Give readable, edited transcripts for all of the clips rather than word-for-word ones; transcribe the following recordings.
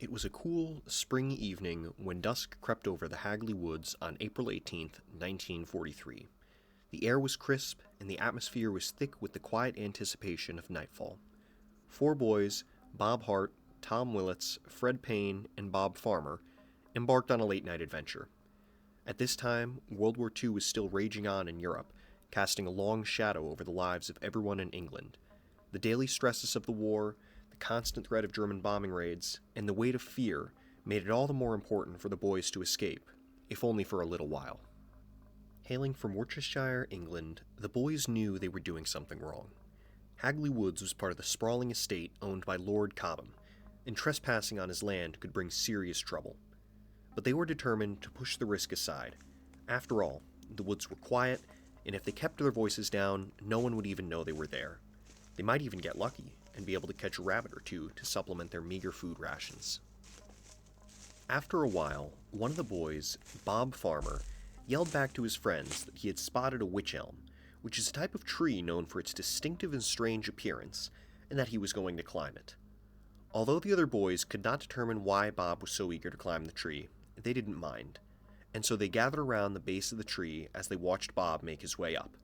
It was a cool, spring evening when dusk crept over the Hagley Woods on April 18th, 1943. The air was crisp, and the atmosphere was thick with the quiet anticipation of nightfall. Four boys, Bob Hart, Tom Willits, Fred Payne, and Bob Farmer, embarked on a late-night adventure. At this time, World War II was still raging on in Europe, casting a long shadow over the lives of everyone in England. The daily stresses of the war, the constant threat of German bombing raids, and the weight of fear made it all the more important for the boys to escape, if only for a little while. Hailing from Worcestershire, England, the boys knew they were doing something wrong. Hagley Woods was part of the sprawling estate owned by Lord Cobham, and trespassing on his land could bring serious trouble. But they were determined to push the risk aside. After all, the woods were quiet, and if they kept their voices down, no one would even know they were there. They might even get lucky and be able to catch a rabbit or two to supplement their meager food rations. After a while, one of the boys, Bob Farmer, yelled back to his friends that he had spotted a wych elm, which is a type of tree known for its distinctive and strange appearance, and that he was going to climb it. Although the other boys could not determine why Bob was so eager to climb the tree, they didn't mind, and so they gathered around the base of the tree as they watched Bob make his way up.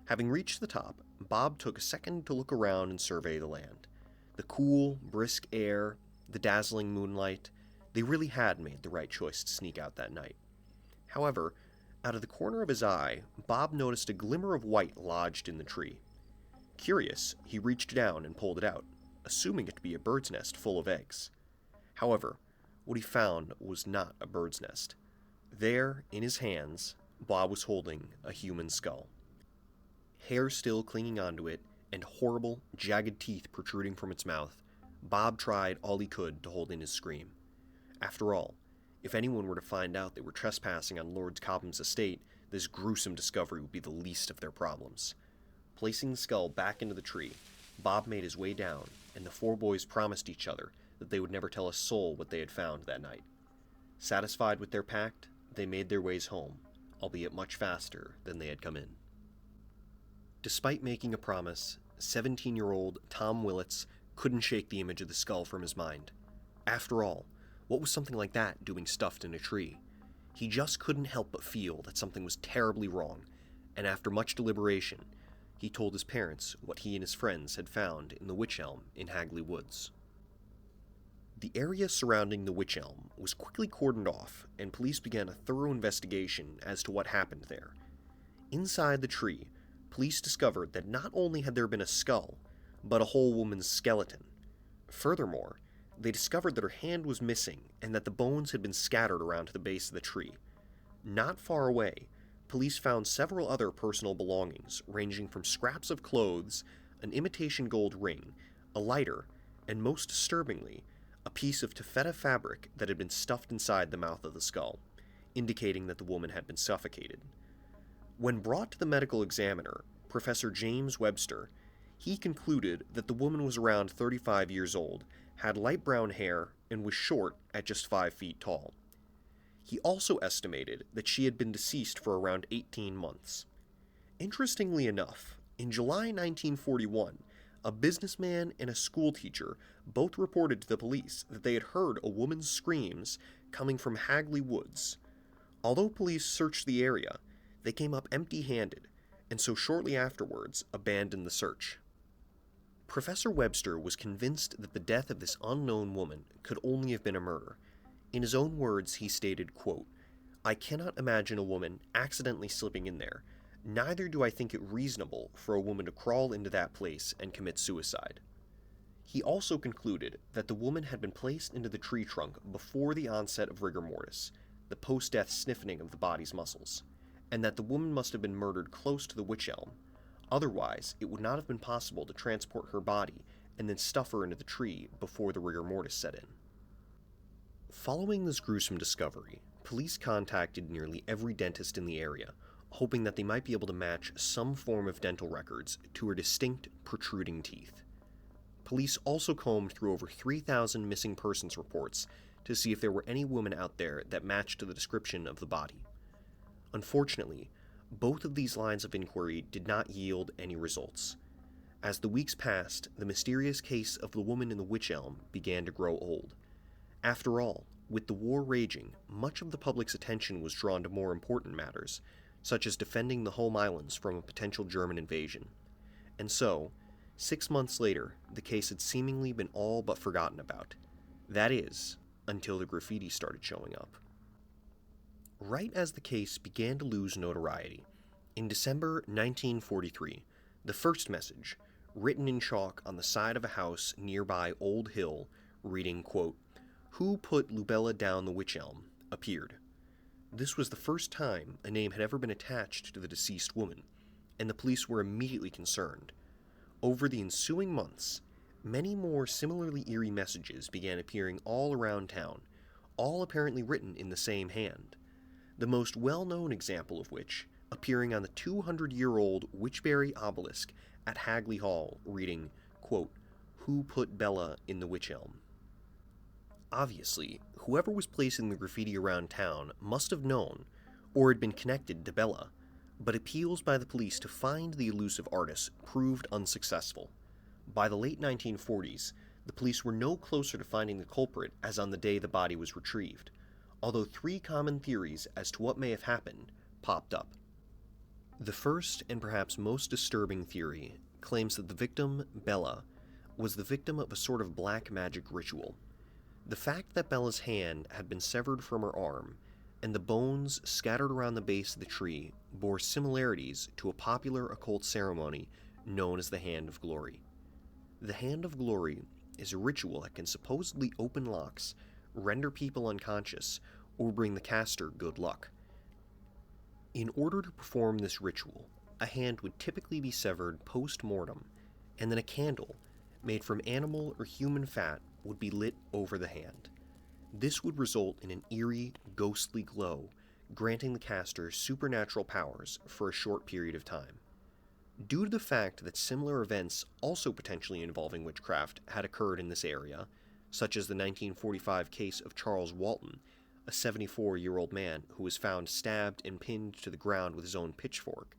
Having reached the top, Bob took a second to look around and survey the land. The cool, brisk air, the dazzling moonlight, they really had made the right choice to sneak out that night. However, out of the corner of his eye, Bob noticed a glimmer of white lodged in the tree. Curious, he reached down and pulled it out, assuming it to be a bird's nest full of eggs. However, what he found was not a bird's nest. There, in his hands, Bob was holding a human skull. Hair still clinging onto it, and horrible, jagged teeth protruding from its mouth, Bob tried all he could to hold in his scream. After all, if anyone were to find out they were trespassing on Lord Cobham's estate, this gruesome discovery would be the least of their problems. Placing the skull back into the tree, Bob made his way down, and the four boys promised each other that they would never tell a soul what they had found that night. Satisfied with their pact, they made their ways home, albeit much faster than they had come in. Despite making a promise, 17-year-old Tom Willits couldn't shake the image of the skull from his mind. After all, what was something like that doing stuffed in a tree? He just couldn't help but feel that something was terribly wrong, and after much deliberation, he told his parents what he and his friends had found in the wych elm in Hagley Woods. The area surrounding the wych elm was quickly cordoned off, and police began a thorough investigation as to what happened there. Inside the tree, police discovered that not only had there been a skull, but a whole woman's skeleton. Furthermore, they discovered that her hand was missing and that the bones had been scattered around to the base of the tree. Not far away, police found several other personal belongings, ranging from scraps of clothes, an imitation gold ring, a lighter, and most disturbingly, a piece of taffeta fabric that had been stuffed inside the mouth of the skull, indicating that the woman had been suffocated. When brought to the medical examiner, Professor James Webster, he concluded that the woman was around 35 years old, had light brown hair, and was short at just 5 feet tall. He also estimated that she had been deceased for around 18 months. Interestingly enough, in July 1941, a businessman and a schoolteacher both reported to the police that they had heard a woman's screams coming from Hagley Woods. Although police searched the area, they came up empty-handed, and so shortly afterwards abandoned the search. Professor Webster was convinced that the death of this unknown woman could only have been a murder. In his own words, he stated, quote, "I cannot imagine a woman accidentally slipping in there. Neither do I think it reasonable for a woman to crawl into that place and commit suicide." He also concluded that the woman had been placed into the tree trunk before the onset of rigor mortis, the post-death stiffening of the body's muscles, and that the woman must have been murdered close to the wych elm. Otherwise, it would not have been possible to transport her body and then stuff her into the tree before the rigor mortis set in. Following this gruesome discovery, police contacted nearly every dentist in the area, hoping that they might be able to match some form of dental records to her distinct, protruding teeth. Police also combed through over 3,000 missing persons reports to see if there were any women out there that matched to the description of the body. Unfortunately, both of these lines of inquiry did not yield any results. As the weeks passed, the mysterious case of the woman in the wych elm began to grow old. After all, with the war raging, much of the public's attention was drawn to more important matters, such as defending the home islands from a potential German invasion. And so, 6 months later, the case had seemingly been all but forgotten about. That is, until the graffiti started showing up. Right as the case began to lose notoriety, in December 1943, the first message, written in chalk on the side of a house nearby Old Hill, reading, quote, "Who put Lubella down the Wych Elm?" appeared. This was the first time a name had ever been attached to the deceased woman, and the police were immediately concerned. Over the ensuing months, many more similarly eerie messages began appearing all around town, all apparently written in the same hand. The most well-known example of which, appearing on the 200-year-old Witchbury obelisk at Hagley Hall, reading, quote, "Who put Bella in the Wych Elm?" Obviously, whoever was placing the graffiti around town must have known, or had been connected to Bella, but appeals by the police to find the elusive artist proved unsuccessful. By the late 1940s, the police were no closer to finding the culprit as on the day the body was retrieved, although 3 common theories as to what may have happened popped up. The first and perhaps most disturbing theory claims that the victim, Bella, was the victim of a sort of black magic ritual. The fact that Bella's hand had been severed from her arm, and the bones scattered around the base of the tree bore similarities to a popular occult ceremony known as the Hand of Glory. The Hand of Glory is a ritual that can supposedly open locks, render people unconscious, or bring the caster good luck. In order to perform this ritual, a hand would typically be severed post-mortem, and then a candle, made from animal or human fat, would be lit over the hand. This would result in an eerie, ghostly glow, granting the caster supernatural powers for a short period of time. Due to the fact that similar events also potentially involving witchcraft had occurred in this area, such as the 1945 case of Charles Walton, a 74-year-old man who was found stabbed and pinned to the ground with his own pitchfork,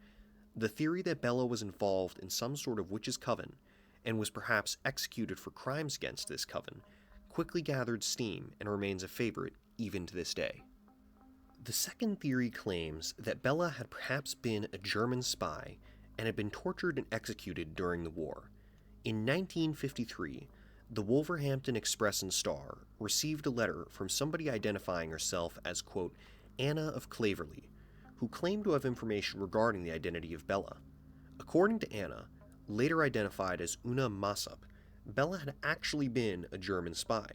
the theory that Bella was involved in some sort of witch's coven and was perhaps executed for crimes against this coven quickly gathered steam and remains a favorite even to this day. The second theory claims that Bella had perhaps been a German spy and had been tortured and executed during the war. In 1953, the Wolverhampton Express and Star received a letter from somebody identifying herself as, quote, Anna of Claverley, who claimed to have information regarding the identity of Bella. According to Anna, later identified as Una Massap, Bella had actually been a German spy.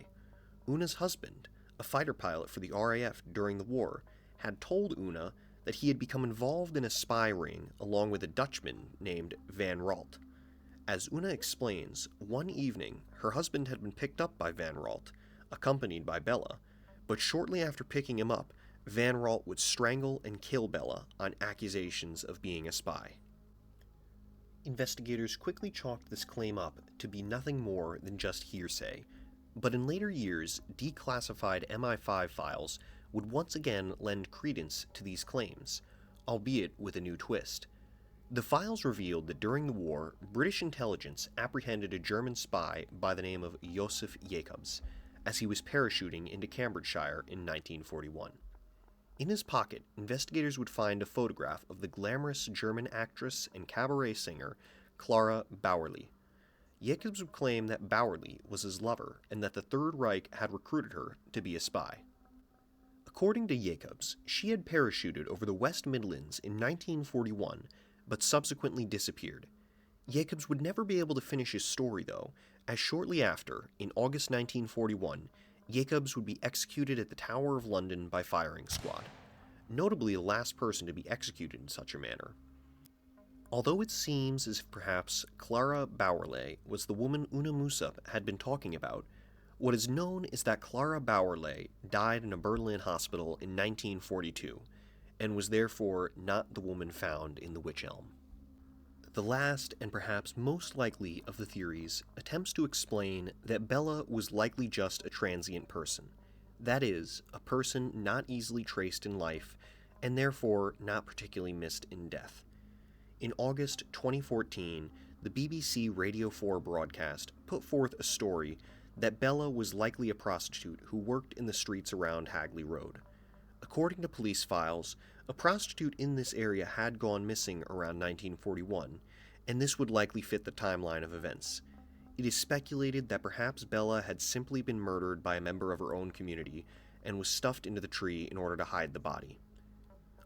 Una's husband, a fighter pilot for the RAF during the war, had told Una that he had become involved in a spy ring along with a Dutchman named Van Ralt. As Una explains, one evening her husband had been picked up by Van Ralt, accompanied by Bella, but shortly after picking him up, Van Ralt would strangle and kill Bella on accusations of being a spy. Investigators quickly chalked this claim up to be nothing more than just hearsay, but in later years, declassified MI5 files would once again lend credence to these claims, albeit with a new twist. The files revealed that during the war, British intelligence apprehended a German spy by the name of Joseph Jacobs, as he was parachuting into Cambridgeshire in 1941. In his pocket, investigators would find a photograph of the glamorous German actress and cabaret singer Clara Bauerle. Jacobs would claim that Bauerle was his lover and that the Third Reich had recruited her to be a spy. According to Jacobs, she had parachuted over the West Midlands in 1941, but subsequently disappeared. Jacobs would never be able to finish his story, though, as shortly after, in August 1941, Jacobs would be executed at the Tower of London by firing squad, notably the last person to be executed in such a manner. Although it seems as if perhaps Clara Bauerle was the woman Una Massap had been talking about, what is known is that Clara Bauerle died in a Berlin hospital in 1942, and was therefore not the woman found in the Wych Elm. The last, and perhaps most likely of the theories, attempts to explain that Bella was likely just a transient person. That is, a person not easily traced in life, and therefore not particularly missed in death. In August 2014, the BBC Radio 4 broadcast put forth a story that Bella was likely a prostitute who worked in the streets around Hagley Road. According to police files, a prostitute in this area had gone missing around 1941, and this would likely fit the timeline of events. It is speculated that perhaps Bella had simply been murdered by a member of her own community and was stuffed into the tree in order to hide the body.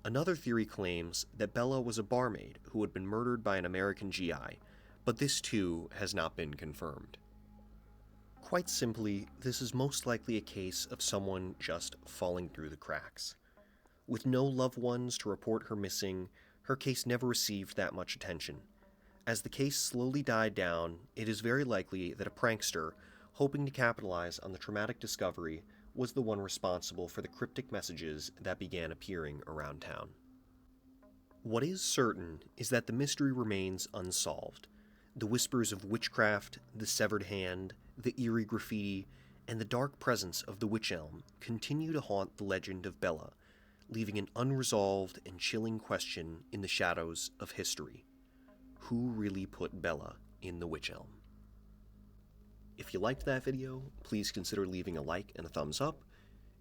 Another theory claims that Bella was a barmaid who had been murdered by an American GI, but this too has not been confirmed. Quite simply, this is most likely a case of someone just falling through the cracks. With no loved ones to report her missing, her case never received that much attention. As the case slowly died down, it is very likely that a prankster, hoping to capitalize on the traumatic discovery, was the one responsible for the cryptic messages that began appearing around town. What is certain is that the mystery remains unsolved. The whispers of witchcraft, the severed hand, the eerie graffiti, and the dark presence of the Wych Elm continue to haunt the legend of Bella, leaving an unresolved and chilling question in the shadows of history. Who really put Bella in the Wych Elm? If you liked that video, please consider leaving a like and a thumbs up,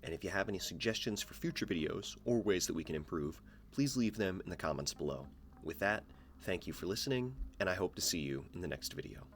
and if you have any suggestions for future videos or ways that we can improve, please leave them in the comments below. With that, thank you for listening, and I hope to see you in the next video.